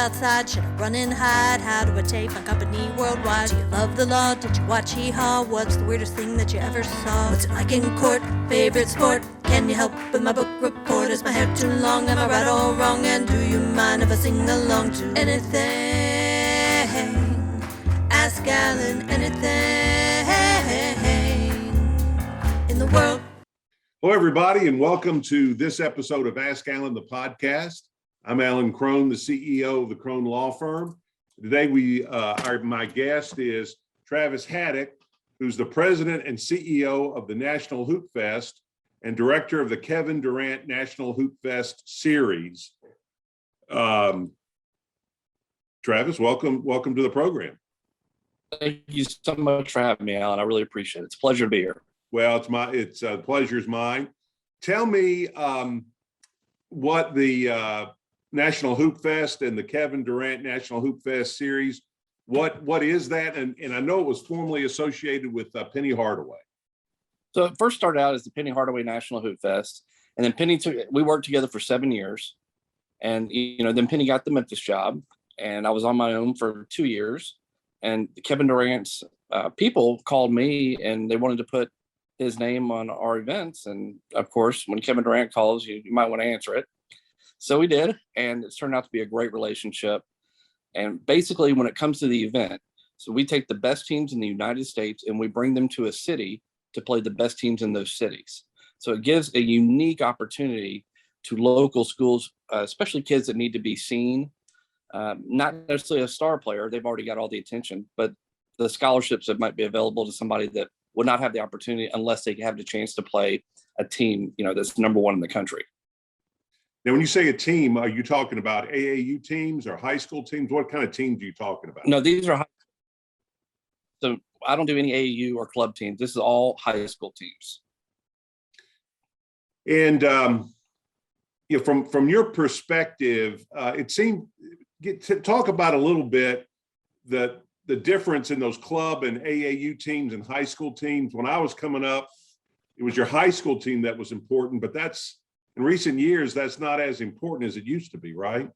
outside? Should I run and hide? How do I take my company worldwide? Do you love the law? Did you watch Hee-Haw? What's the weirdest thing that you ever saw? What's it like in court? Favorite sport? Can you help with my book report? Is my hair too long? Am I right or wrong? And do you mind if I sing along to anything? Ask Alan anything in the world. Hello, everybody, and welcome to this episode of Ask Alan, the podcast. I'm Alan Crone, the CEO of the Crone Law Firm. Today, my guest is Travis Haddock, who's the president and CEO of the National Hoopfest and director of the Kevin Durant National Hoopfest series. Travis, welcome to the program. Thank you so much for having me, Alan. I really appreciate it. It's a pleasure to be here. Well, the pleasure's mine. Tell me what the National Hoopfest and the Kevin Durant National Hoopfest series, what is that? And I know it was formerly associated with Penny Hardaway. So it first started out as the Penny Hardaway National Hoopfest, and then we worked together for 7 years, and then Penny got the Memphis job, and I was on my own for 2 years, and Kevin Durant's people called me, and they wanted to put his name on our events. And of course, when Kevin Durant calls, you might want to answer it. So we did, and it's turned out to be a great relationship. And basically, when it comes to the event, so we take the best teams in the United States and we bring them to a city to play the best teams in those cities. So it gives a unique opportunity to local schools, especially kids that need to be seen. Not necessarily a star player, they've already got all the attention, but the scholarships that might be available to somebody that would not have the opportunity unless they have the chance to play a team, that's number one in the country. Now, when you say a team, are you talking about AAU teams or high school teams? What kind of teams are you talking about? No, these are so I don't do any AAU or club teams. This is all high school teams. And from your perspective, it seemed talk about a little bit the difference in those club and AAU teams and high school teams. When I was coming up, it was your high school team that was important, but that's in recent years, that's not as important as it used to be, right?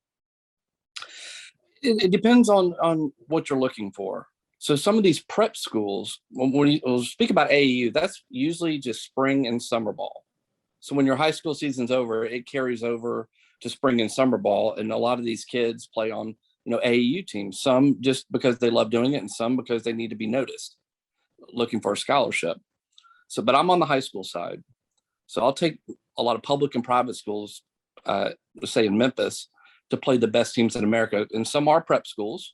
It depends on what you're looking for. So some of these prep schools, when we'll speak about AAU, that's usually just spring and summer ball. So when your high school season's over, it carries over to spring and summer ball. And a lot of these kids play on AAU teams, some just because they love doing it and some because they need to be noticed, looking for a scholarship. So, but I'm on the high school side. So I'll take a lot of public and private schools, say in Memphis, to play the best teams in America. And some are prep schools.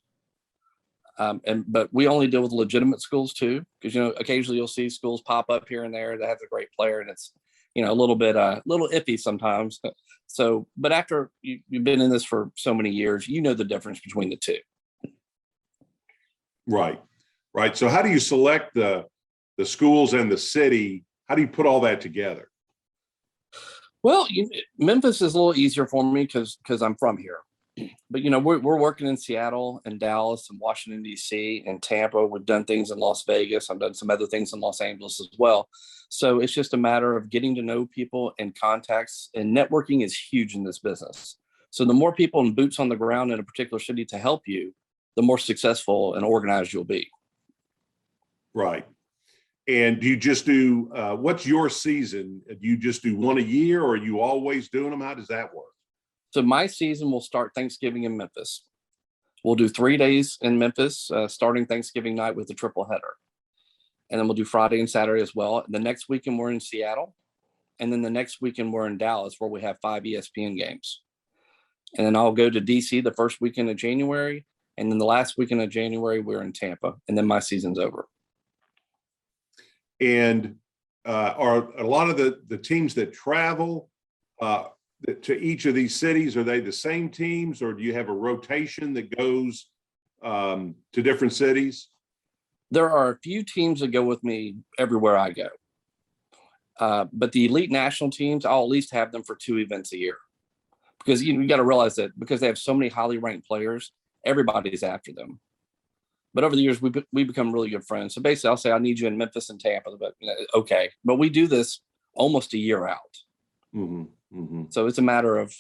But we only deal with legitimate schools too, because, occasionally you'll see schools pop up here and there that have a great player and it's, a little iffy sometimes. So, but after you've been in this for so many years, the difference between the two. Right. So how do you select the schools and the city? How do you put all that together? Well, Memphis is a little easier for me because I'm from here. But, we're working in Seattle and Dallas and Washington, D.C. and Tampa. We've done things in Las Vegas. I've done some other things in Los Angeles as well. So it's just a matter of getting to know people and contacts, and networking is huge in this business. So the more people and boots on the ground in a particular city to help you, the more successful and organized you'll be. Right. And do you just do, what's your season? Do you just do one a year or are you always doing them? How does that work? So my season will start Thanksgiving in Memphis. We'll do 3 days in Memphis, starting Thanksgiving night with a triple header. And then we'll do Friday and Saturday as well. The next weekend we're in Seattle. And then the next weekend we're in Dallas, where we have 5 ESPN games. And then I'll go to DC the first weekend of January. And then the last weekend of January, we're in Tampa. And then my season's over. And are a lot of the teams that travel to each of these cities, are they the same teams, or do you have a rotation that goes to different cities? There are a few teams that go with me everywhere I go. But the elite national teams, I'll at least have them for 2 events a year. Because you got to realize that because they have so many highly ranked players, everybody's after them. But over the years, we become really good friends. So basically, I'll say, I need you in Memphis and Tampa. But okay. But we do this almost a year out. Mm-hmm. Mm-hmm. So it's a matter of,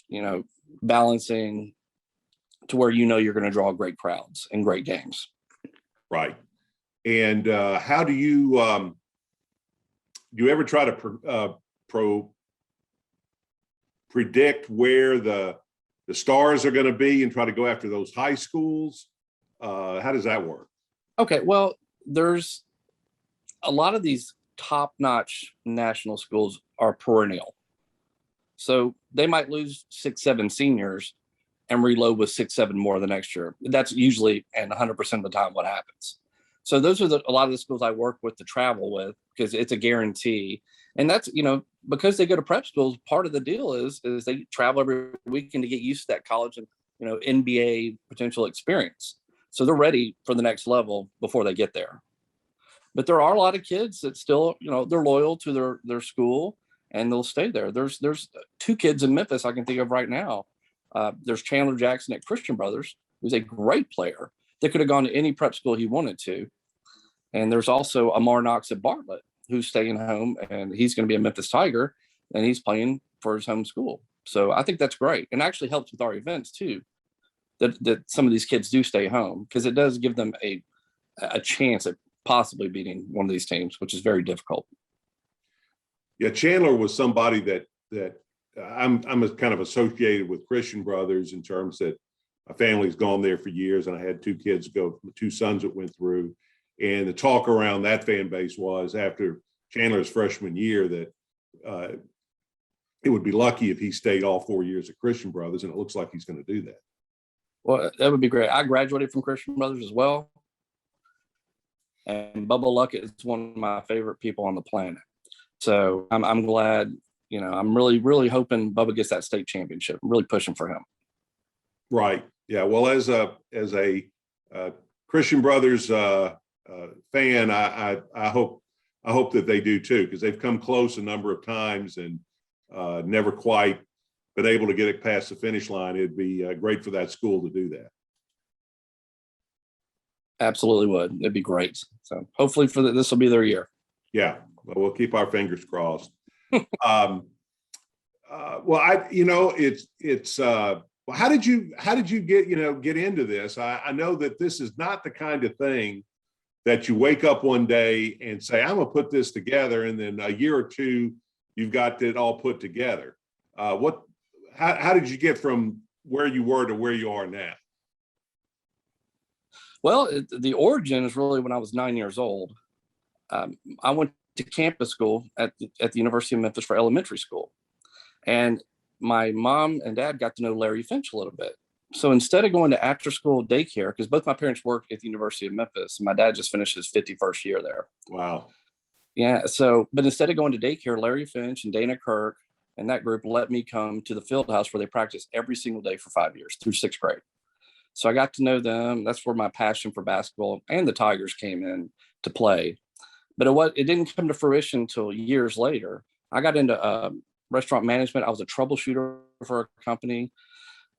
balancing to where you're going to draw great crowds and great games. Right. And how do you ever try to predict where the stars are going to be and try to go after those high schools? How does that work? Okay, well, there's a lot of these top-notch national schools are perennial. So they might lose 6, 7 seniors and reload with 6, 7 more the next year. That's usually and 100% of the time what happens. So those are a lot of the schools I work with to travel with, because it's a guarantee. And that's, because they go to prep schools, part of the deal is they travel every weekend to get used to that college and, NBA potential experience. So they're ready for the next level before they get there. But there are a lot of kids that still, they're loyal to their school and they'll stay there. There's 2 kids in Memphis I can think of right now. There's Chandler Jackson at Christian Brothers, who's a great player that could have gone to any prep school he wanted to. And there's also Amar Knox at Bartlett, who's staying home, and he's going to be a Memphis Tiger, and he's playing for his home school. So I think that's great, and actually helps with our events too, that some of these kids do stay home, because it does give them a chance at possibly beating one of these teams, which is very difficult. Yeah, Chandler was somebody that I'm kind of associated with Christian Brothers in terms that my family's gone there for years, and I had 2 kids go, 2 sons that went through. And the talk around that fan base was, after Chandler's freshman year, that it would be lucky if he stayed all 4 years at Christian Brothers, and it looks like he's going to do that. Well, that would be great. I graduated from Christian Brothers as well. And Bubba Luckett is one of my favorite people on the planet. So I'm glad, I'm really, really hoping Bubba gets that state championship. I'm really pushing for him. Right. Yeah. Well, as a Christian Brothers fan, I hope that they do too, because they've come close a number of times and never quite been able to get it past the finish line. It'd be great for that school to do that. Absolutely would. It'd be great. So hopefully this will be their year. Yeah. Well, we'll keep our fingers crossed. Well, how did you get into this? I know that this is not the kind of thing that you wake up one day and say, I'm gonna put this together, and then a year or two you've got it all put together. How did you get from where you were to where you are now? Well, the origin is really when I was 9 years old. I went to campus school at the University of Memphis for elementary school. And my mom and dad got to know Larry Finch a little bit. So instead of going to after school daycare, because both my parents worked at the University of Memphis, and my dad just finished his 51st year there. Wow. Yeah. But instead of going to daycare, Larry Finch and Dana Kirk and that group let me come to the field house where they practiced every single day for 5 years through 6th grade. So I got to know them. That's where my passion for basketball and the Tigers came in to play. But it didn't come to fruition until years later. I got into restaurant management. I was a troubleshooter for a company,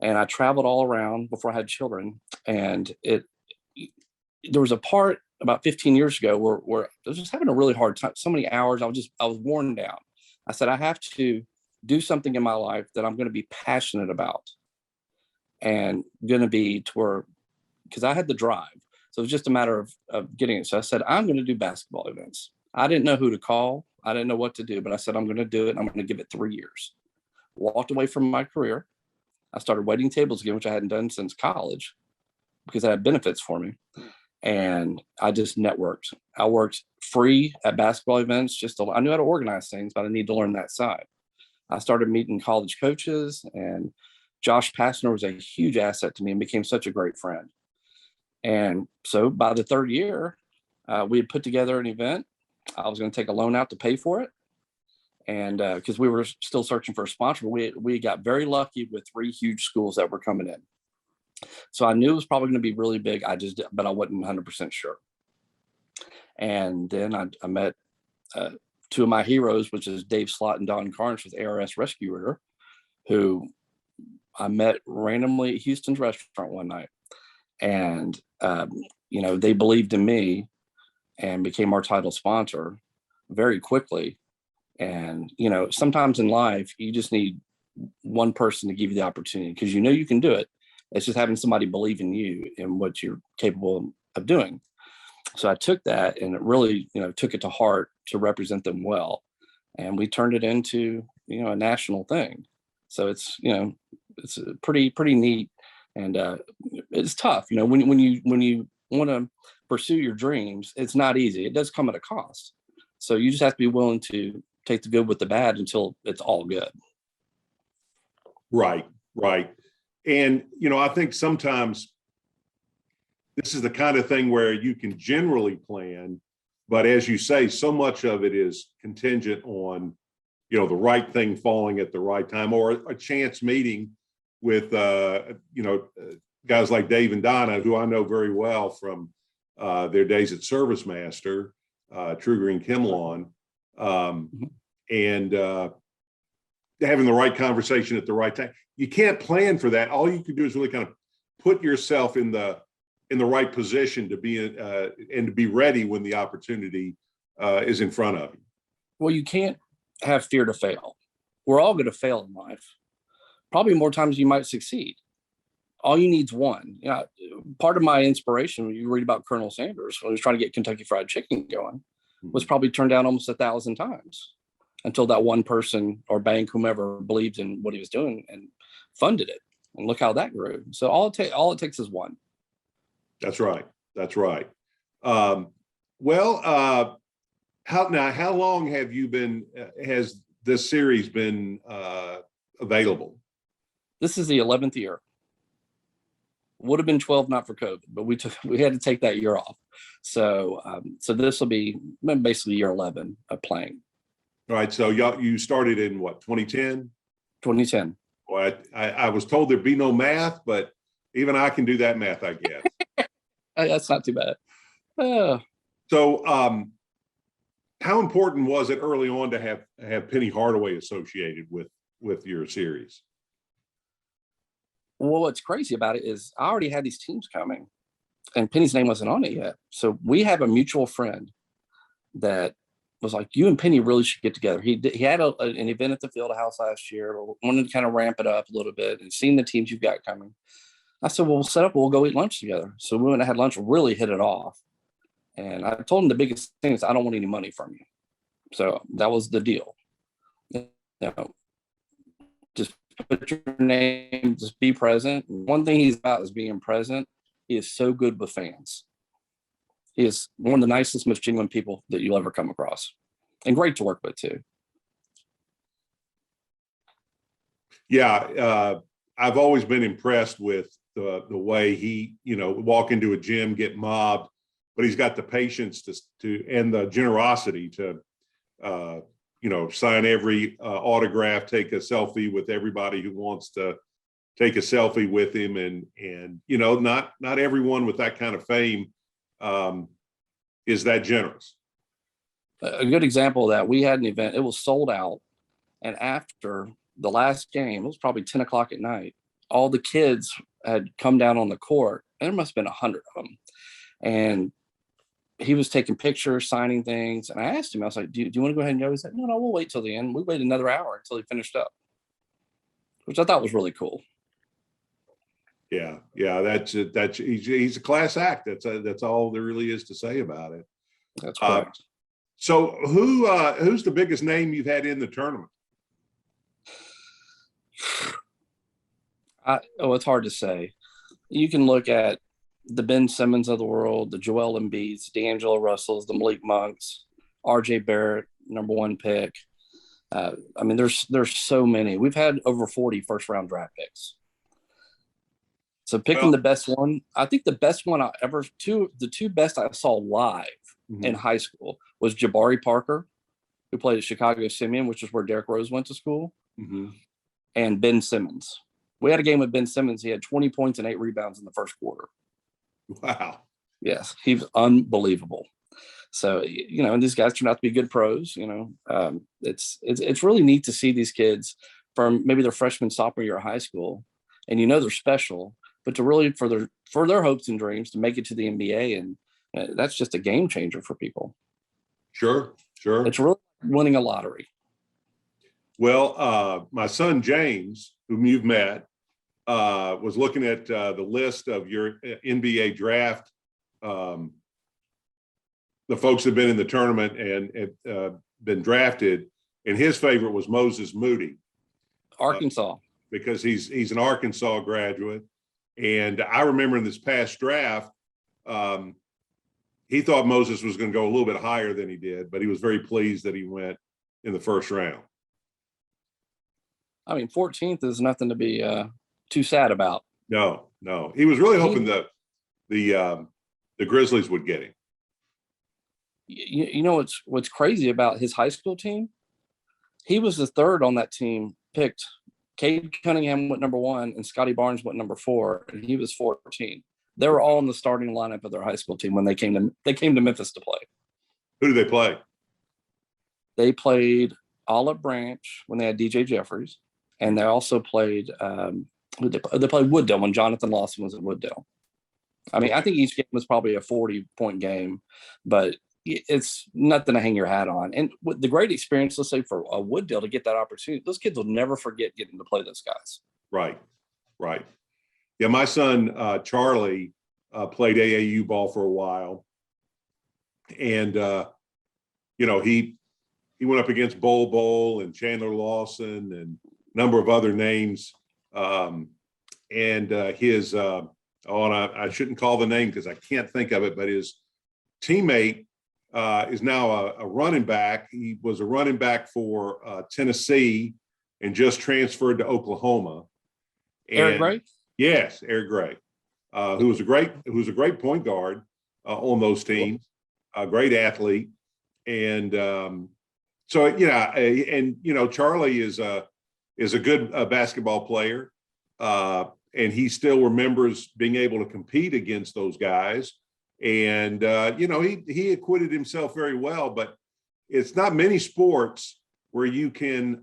and I traveled all around before I had children. And there was a part about 15 years ago where I was just having a really hard time. So many hours, I was worn down. I said, I have to do something in my life that I'm going to be passionate about, and going to be to where, because I had the drive. So it was just a matter of getting it. So I said, I'm going to do basketball events. I didn't know who to call. I didn't know what to do, but I said, I'm going to do it. And I'm going to give it 3 years. Walked away from my career. I started waiting tables again, which I hadn't done since college, because it had benefits for me. And I just networked. I worked free at basketball events. I knew how to organize things, but I need to learn that side. I started meeting college coaches, and Josh Passner was a huge asset to me and became such a great friend. And so by the 3rd year, we had put together an event. I was going to take a loan out to pay for it. And because we were still searching for a sponsor, we got very lucky with 3 huge schools that were coming in. So I knew it was probably going to be really big. But I wasn't 100% sure. And then I met 2 of my heroes, which is Dave Slott and Don Carnes with ARS Rescue Rooter, who I met randomly at Houston's restaurant one night. And, they believed in me and became our title sponsor very quickly. And, sometimes in life, you just need one person to give you the opportunity, because you can do it, It's just having somebody believe in you and what you're capable of doing. So I took that and it really, took it to heart to represent them well. And we turned it into, a national thing. So it's pretty neat. And it's tough, when you want to pursue your dreams, it's not easy. It does come at a cost. So you just have to be willing to take the good with the bad until it's all good. Right. And, I think sometimes this is the kind of thing where you can generally plan, but as you say, so much of it is contingent on, the right thing falling at the right time, or a chance meeting with, guys like Dave and Donna, who I know very well from their days at Service Master, Truger and Kimlon, and having the right conversation at the right time. You can't plan for that. All you can do is really kind of put yourself in the right position to be and to be ready when the opportunity is in front of you. Well, you can't have fear to fail. We're all going to fail in life. Probably more times you might succeed. All you need is one. Part of my inspiration when you read about Colonel Sanders, when he was trying to get Kentucky Fried Chicken going, was probably turned down almost 1,000 times until that one person or bank, whomever, believed in what he was doing and funded it. And look how that grew. So all it takes is one. That's right. How long have you been? Has this series been available? This is the 11th year. Would have been 12 not for COVID, but we had to take that year off. So this will be basically year 11 of playing. All right. So you started in what, 2010? 2010. Well, I was told there'd be no math, but even I can do that math, I guess. That's not too bad. So how important was it early on to have Penny Hardaway associated with your series? Well, what's crazy about it is I already had these teams coming and Penny's name wasn't on it yet. So we have a mutual friend that was like, you and Penny really should get together. He had an event at the field house last year, wanted to kind of ramp it up a little bit and seeing the teams you've got coming. I said, well, we'll set up, we'll go eat lunch together. So we went and had lunch, really hit it off. And I told him the biggest thing is I don't want any money from you. So that was the deal. Just put your name, just be present. One thing he's about is being present. He is so good with fans. He is one of the nicest, most genuine people that you'll ever come across, and great to work with too. Yeah, I've always been impressed with the way he, walk into a gym, get mobbed, but he's got the patience to and the generosity to, sign every autograph, take a selfie with everybody who wants to take a selfie with him, and not everyone with that kind of fame is that generous. A good example of that, we had an event, it was sold out. And after the last game, it was probably 10 o'clock at night, all the kids had come down on the court, and there must have been 100 of them. And he was taking pictures, signing things. And I asked him, I was like, do you want to go ahead and go? He said, no, we'll wait till the end. We waited another hour until he finished up, which I thought was really cool. Yeah, he's a class act. That's all there really is to say about it. That's correct. So who's the biggest name you've had in the tournament? It's hard to say. You can look at the Ben Simmons of the world, the Joel Embiids, D'Angelo Russells, the Malik Monks, RJ Barrett, number one pick. There's so many. We've had over 40 first-round draft picks. So picking the best one, I think the best one the two best I saw live in high school was Jabari Parker, who played at Chicago Simeon, which is where Derrick Rose went to school, and Ben Simmons. We had a game with Ben Simmons. He had 20 points and 8 rebounds in the first quarter. Wow. Yes, he was unbelievable. So, and these guys turned out to be good pros. It's really neat to see these kids from maybe their freshman, sophomore year of high school, and they're special, but to really for their hopes and dreams to make it to the NBA, and that's just a game changer for people. Sure. It's really winning a lottery. Well, my son James, whom you've met, was looking at the list of your NBA draft, the folks that have been in the tournament and been drafted, and his favorite was Moses Moody, Arkansas, because he's an Arkansas graduate. And I remember in this past draft, he thought Moses was going to go a little bit higher than he did, but he was very pleased that he went in the first round. I mean, 14th is nothing to be too sad about. No, he was really hoping the Grizzlies would get him. You know what's crazy about his high school team? He was the third on that team picked. Cade Cunningham went number 1, and Scotty Barnes went number 4, and he was 14. They were all in the starting lineup of their high school team when they came to Memphis to play. Who did they play? They played Olive Branch when they had DJ Jeffries, and they also played they played Wooddale when Jonathan Lawson was at Wooddale. I mean, I think each game was probably a 40-point game, but it's nothing to hang your hat on. And with the great experience, let's say for a Wooddale to get that opportunity, those kids will never forget getting to play those guys. Right. Yeah, my son Charlie played AAU ball for a while, and he went up against Bol and Chandler Lawson and a number of other names. And his and I shouldn't call the name because I can't think of it, but his teammate is now a running back. He was a running back for Tennessee and just transferred to Oklahoma. Eric Gray? Yes, Eric Gray, who was a great point guard on those teams, a great athlete. And Charlie is a good basketball player. And he still remembers being able to compete against those guys. And, he acquitted himself very well, but it's not many sports where you can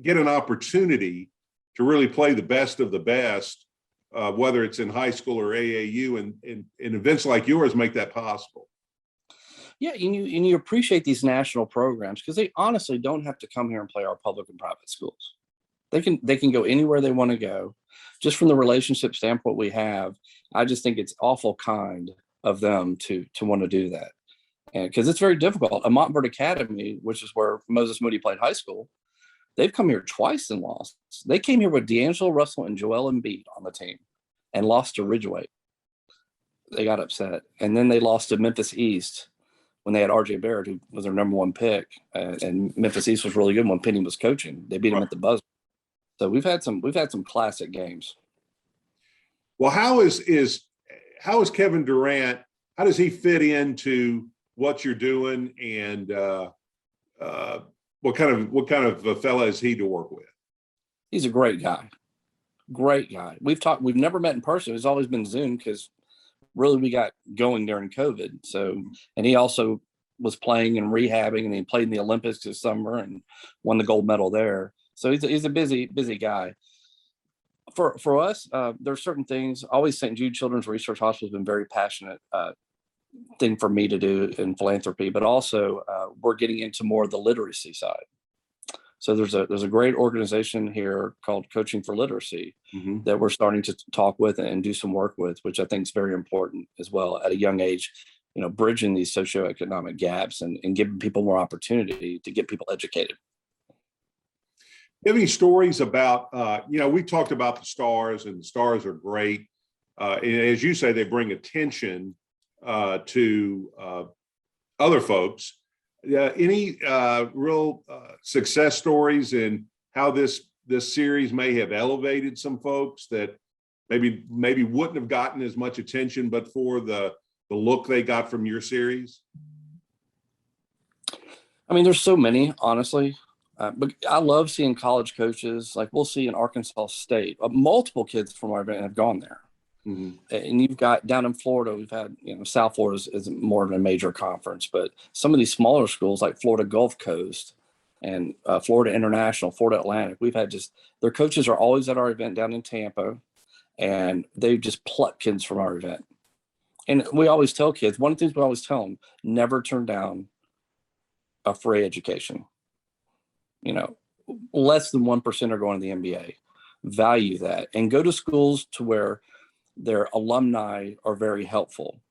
get an opportunity to really play the best of the best, whether it's in high school or AAU, and events like yours make that possible. Yeah, and you appreciate these national programs because they honestly don't have to come here and play our public and private schools. They can go anywhere they want to go. Just from the relationship standpoint we have, I just think it's awful kind of them to want to do that. And because it's very difficult. A Montverde Academy, which is where Moses Moody played high school, they've come here twice and lost. They came here with D'Angelo Russell and Joel Embiid on the team and lost to Ridgeway. They got upset. And then they lost to Memphis East when they had RJ Barrett, who was their number 1 pick. And Memphis East was really good when Penny was coaching. They beat him at the buzzer. So we've had some classic games. Well, how is Kevin Durant? How does he fit into what you're doing, and what kind of a fella is he to work with? He's a great guy. Great guy. We've never met in person. It's always been Zoom because really we got going during COVID. So, and he also was playing and rehabbing, and he played in the Olympics this summer and won the gold medal there. So he's a busy guy. For us, there are certain things. Always St. Jude Children's Research Hospital has been very passionate thing for me to do in philanthropy, but also we're getting into more of the literacy side. So there's a great organization here called Coaching for Literacy that we're starting to talk with and do some work with, which I think is very important as well at a young age, bridging these socioeconomic gaps and giving people more opportunity to get people educated. You have any stories about, we talked about the stars, and the stars are great. And as you say, they bring attention to other folks. Any real success stories in how this series may have elevated some folks that maybe wouldn't have gotten as much attention, but for the look they got from your series? I mean, there's so many, honestly. But I love seeing college coaches. Like we'll see in Arkansas State, multiple kids from our event have gone there. And you've got down in Florida, we've had, South Florida is more of a major conference, but some of these smaller schools like Florida Gulf Coast and Florida International, Florida Atlantic, we've had their coaches are always at our event down in Tampa, and they just pluck kids from our event. And we always tell kids, one of the things we always tell them, never turn down a free education. Less than 1% are going to the NBA. value that and go to schools to where their alumni are very helpful,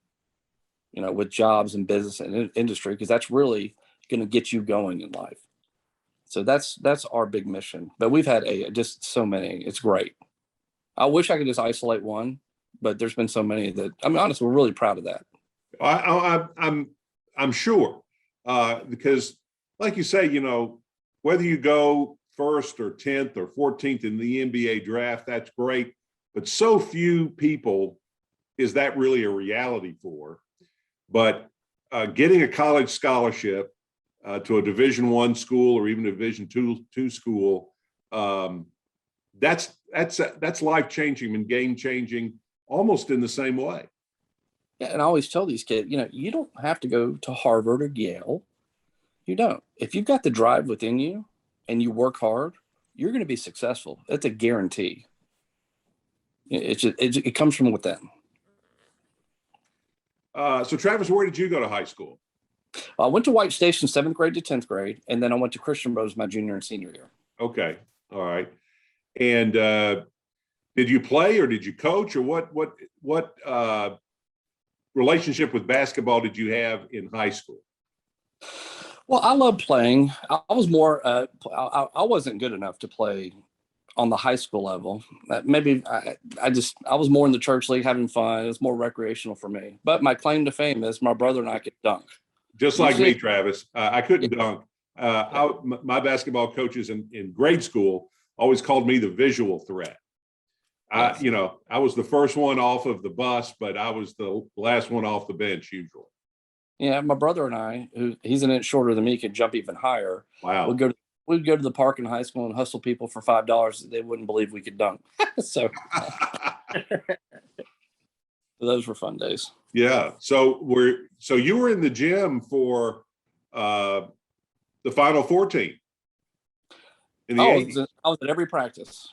with jobs and business and industry, because that's really going to get you going in life. So that's our big mission. But we've had just so many. It's great. I wish I could just isolate one, but there's been so many that, honestly, we're really proud of that. I'm sure, because like you say, whether you go first or 10th or 14th in the NBA draft, that's great. But so few people is that really a reality for. But getting a college scholarship to a Division I school or even a Division II school, that's life-changing and game-changing almost in the same way. Yeah, and I always tell these kids, you don't have to go to Harvard or Yale. You don't. If you've got the drive within you and you work hard, you're going to be successful. It's a guarantee. It comes from within. So Travis, where did you go to high school? I went to White Station 7th grade to 10th grade, and then I went to Christian Brothers my junior and senior year. Okay. All right. And did you play or did you coach, or what relationship with basketball did you have in high school? Well, I loved playing. I was more, I wasn't good enough to play on the high school level. Maybe I was more in the church league having fun. It was more recreational for me. But my claim to fame is my brother and I could dunk. Just like me, Travis. I couldn't dunk. My basketball coaches in grade school always called me the visual threat. Yes. I was the first one off of the bus, but I was the last one off the bench usually. Yeah, my brother and I, he's an inch shorter than me, could jump even higher. Wow. We'd go to the park in high school and hustle people for $5. They wouldn't believe we could dunk. So those were fun days. Yeah. So you were in the gym for the Final 14 in the 80s. I was at every practice.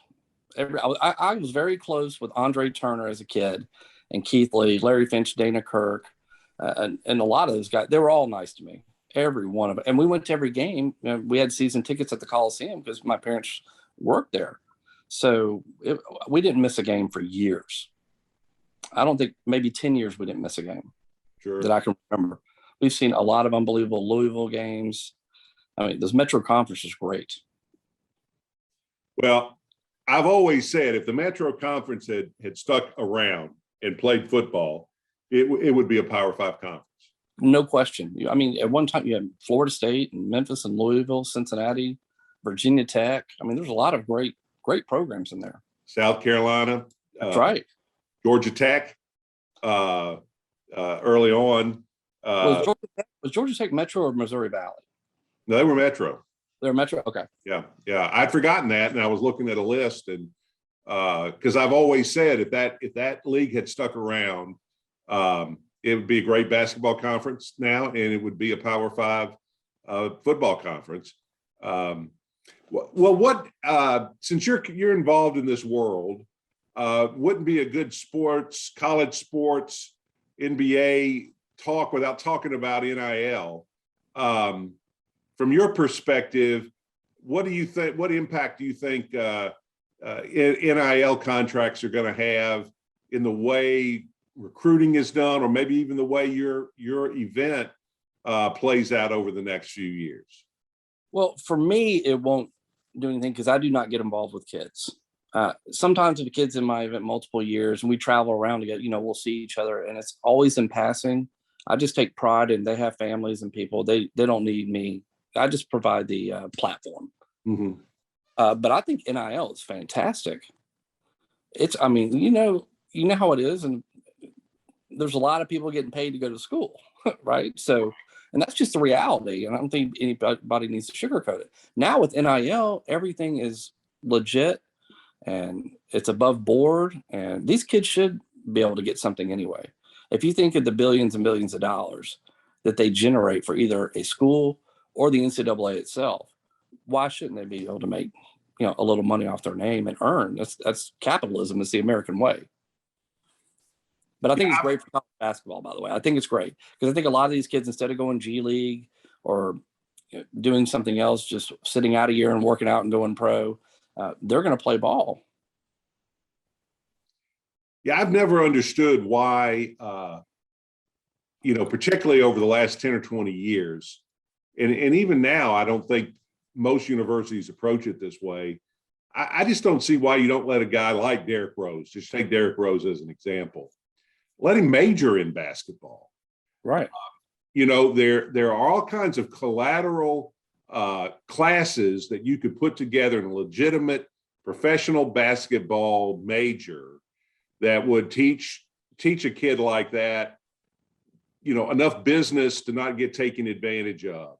I was very close with Andre Turner as a kid, and Keith Lee, Larry Finch, Dana Kirk, and a lot of those guys. They were all nice to me, every one of them. And we went to every game. We had season tickets at the Coliseum because my parents worked there. So we didn't miss a game for years. I don't think, maybe 10 years we didn't miss a game. Sure. That I can remember. We've seen a lot of unbelievable Louisville games. This Metro Conference is great. Well, I've always said if the Metro Conference had stuck around and played football, it would be a Power 5 conference. No question. At one time you had Florida State and Memphis and Louisville, Cincinnati, Virginia Tech. There's a lot of great programs in there. South Carolina. That's right. Georgia Tech early on. Was Georgia Tech Metro or Missouri Valley? No, they were Metro. They're Metro? Okay. Yeah. I'd forgotten that, and I was looking at a list, and because I've always said if that league had stuck around, it would be a great basketball conference now, and it would be a Power 5 football conference. Since you're involved in this world, wouldn't be a good college sports, NBA talk without talking about NIL. From your perspective, what do you think? What impact do you think NIL contracts are going to have in the way recruiting is done, or maybe even the way your event plays out over the next few years? Well, for me, it won't do anything because I do not get involved with kids. Sometimes if a kid's in my event multiple years and we travel around together, we'll see each other, and it's always in passing. I just take pride in they have families and people. They don't need me. I just provide the platform. Mm-hmm. But I think NIL is fantastic. It's, you know how it is, and there's a lot of people getting paid to go to school, right? So, and that's just the reality. And I don't think anybody needs to sugarcoat it. Now with NIL, everything is legit and it's above board, and these kids should be able to get something anyway. If you think of the billions and billions of dollars that they generate for either a school or the NCAA itself, why shouldn't they be able to make, a little money off their name and earn? That's capitalism. It's the American way. But I think it's great for college basketball, by the way. I think it's great because I think a lot of these kids, instead of going G League or doing something else, just sitting out a year and working out and going pro, they're going to play ball. Yeah, I've never understood why, particularly over the last 10 or 20 years, and even now, I don't think most universities approach it this way. I just don't see why you don't let a guy like Derrick Rose, just take Derrick Rose as an example, let him major in basketball. Right. There are all kinds of collateral classes that you could put together in a legitimate professional basketball major that would teach a kid like that, enough business to not get taken advantage of.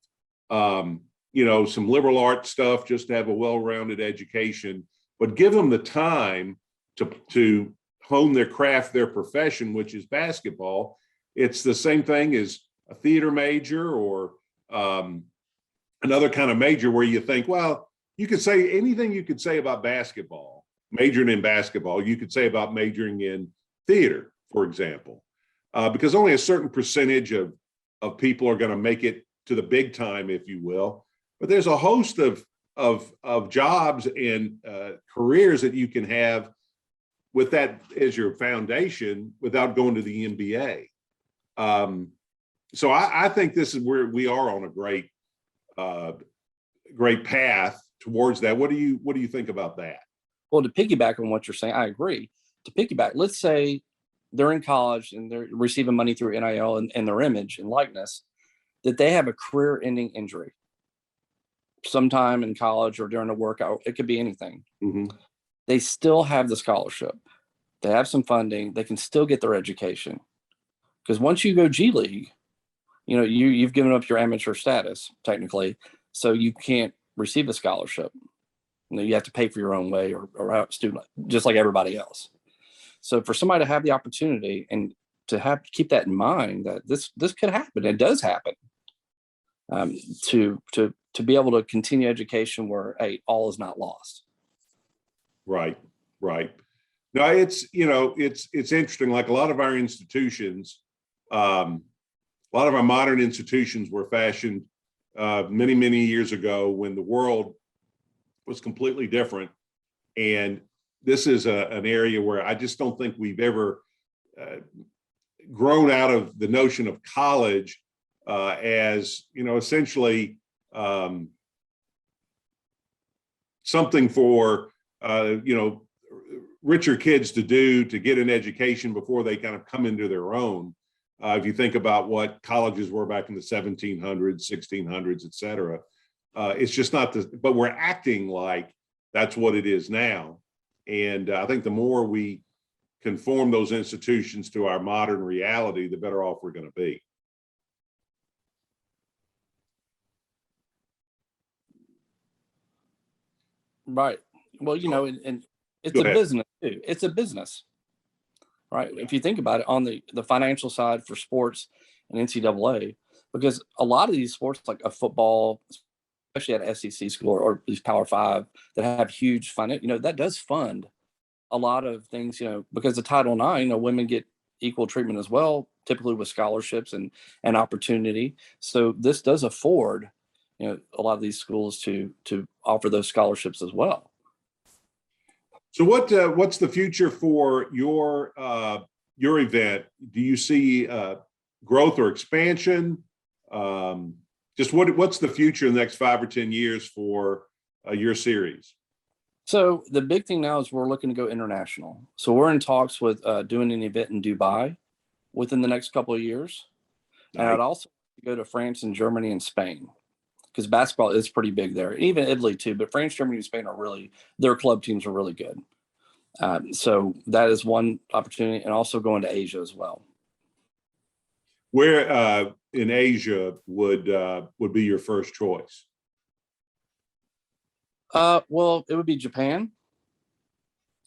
Some liberal arts stuff just to have a well-rounded education, but give them the time to hone their craft, their profession, which is basketball. It's the same thing as a theater major or another kind of major where you think, well, you could say anything you could say about basketball, majoring in basketball, you could say about majoring in theater, for example, because only a certain percentage of people are going to make it to the big time, if you will. But there's a host of jobs and careers that you can have with that as your foundation without going to the NBA. So I think this is where we are on a great path towards that. What do you think about that? Well, to piggyback on what you're saying, I agree. To piggyback, let's say they're in college and they're receiving money through NIL and their image and likeness, that they have a career-ending injury sometime in college or during a workout. It could be anything. Mm-hmm. They still have the scholarship. They have some funding. They can still get their education. Because once you go G League, you've given up your amateur status technically, so you can't receive a scholarship. You have to pay for your own way or student, just like everybody else. So for somebody to have the opportunity and to keep that in mind that this could happen, it does happen, to be able to continue education where all is not lost. Right. No, it's interesting. Like a lot of our institutions, a lot of our modern institutions were fashioned many, many years ago when the world was completely different. And this is an area where I just don't think we've ever grown out of the notion of college as, essentially something for, richer kids to do to get an education before they kind of come into their own. If you think about what colleges were back in the 1700s, 1600s, et cetera, it's just not but we're acting like that's what it is now. And I think the more we conform those institutions to our modern reality, the better off we're going to be. Right. Well, and it's a business too. It's a business, right? If you think about it on the financial side for sports and NCAA, because a lot of these sports like a football, especially at SEC school or these Power Five that have huge finance, that does fund a lot of things, because the Title IX, women get equal treatment as well, typically with scholarships and opportunity. So this does afford, a lot of these schools to offer those scholarships as well. So what's the future for your event? Do you see growth or expansion? Just what's the future in the next 5 or 10 years for your series? So the big thing now is we're looking to go international. So we're in talks with doing an event in Dubai within the next couple of years. Nice. And I'd also go to France and Germany and Spain because basketball is pretty big there. Even Italy too, but France, Germany, and Spain their club teams are really good. So that is one opportunity, and also going to Asia as well. Where in Asia would be your first choice? Well, it would be Japan,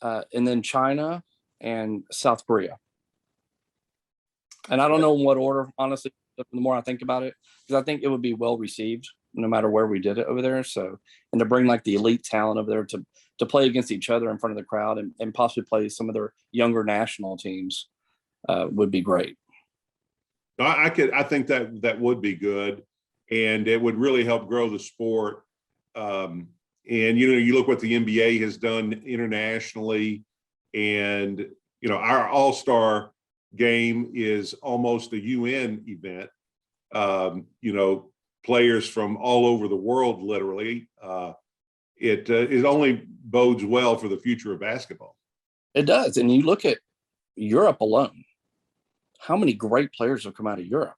and then China and South Korea. And I don't know in what order, honestly, the more I think about it, because I think it would be well received no matter where we did it over there. So, and to bring like the elite talent over there to play against each other in front of the crowd and possibly play some of their younger national teams would be great. I think that would be good, and it would really help grow the sport. And you look what the NBA has done internationally, and our all-star game is almost a UN event. Players from all over the world, literally. It only bodes well for the future of basketball. It does. And you look at Europe alone, how many great players have come out of Europe,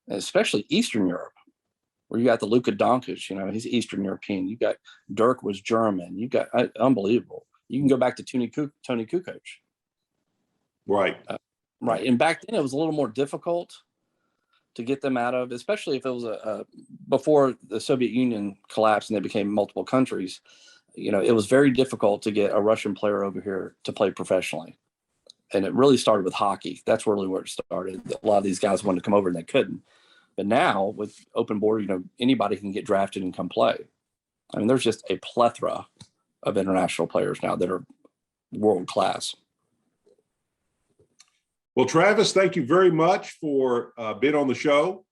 especially Eastern Europe, where you got the Luka Doncic, he's Eastern European. You got Dirk was German. You got unbelievable. You can go back to Tony Kukoc. Right. Right. And back then it was a little more difficult to get them out of, especially if it was before the Soviet Union collapsed and they became multiple countries. It was very difficult to get a Russian player over here to play professionally. And it really started with hockey. That's really where it started. A lot of these guys wanted to come over and they couldn't. But now with open border, anybody can get drafted and come play. I mean, there's just a plethora of international players now that are world class. Well, Travis, thank you very much for being on the show.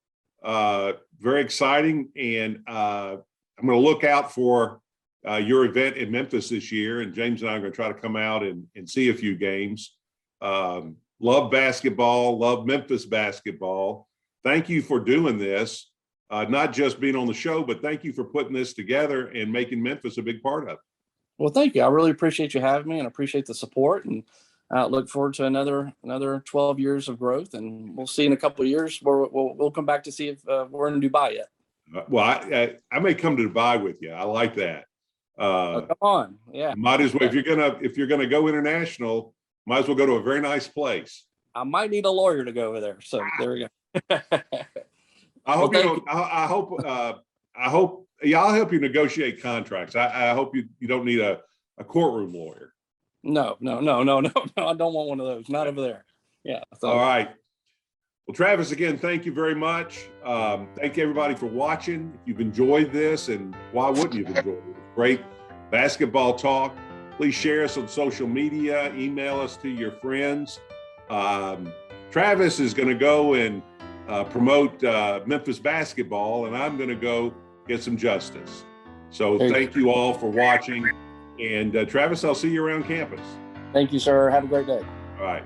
Very exciting. And I'm going to look out for your event in Memphis this year. And James and I are going to try to come out and see a few games. Love basketball, love Memphis basketball. Thank you for doing this, not just being on the show, but thank you for putting this together and making Memphis a big part of it. Well, thank you. I really appreciate you having me and appreciate the support, and look forward to another 12 years of growth. And we'll see in a couple of years where we'll come back to see if we're in Dubai yet. Well, I may come to Dubai with you. I like that. Come on. Yeah. Might as well, if you're gonna go international, might as well go to a very nice place. I might need a lawyer to go over there. So there we go. I'll help you negotiate contracts. I hope you don't need a courtroom lawyer. No. I don't want one of those. Not over there. Yeah. So. All right. Well, Travis, again, thank you very much. Thank you, everybody, for watching. If you've enjoyed this, and why wouldn't you have enjoyed it? It's great basketball talk. Please share us on social media. Email us to your friends. Travis is going to go and promote Memphis basketball, and I'm going to go get some justice. So thank you all for watching. And Travis, I'll see you around campus. Thank you, sir. Have a great day. All right.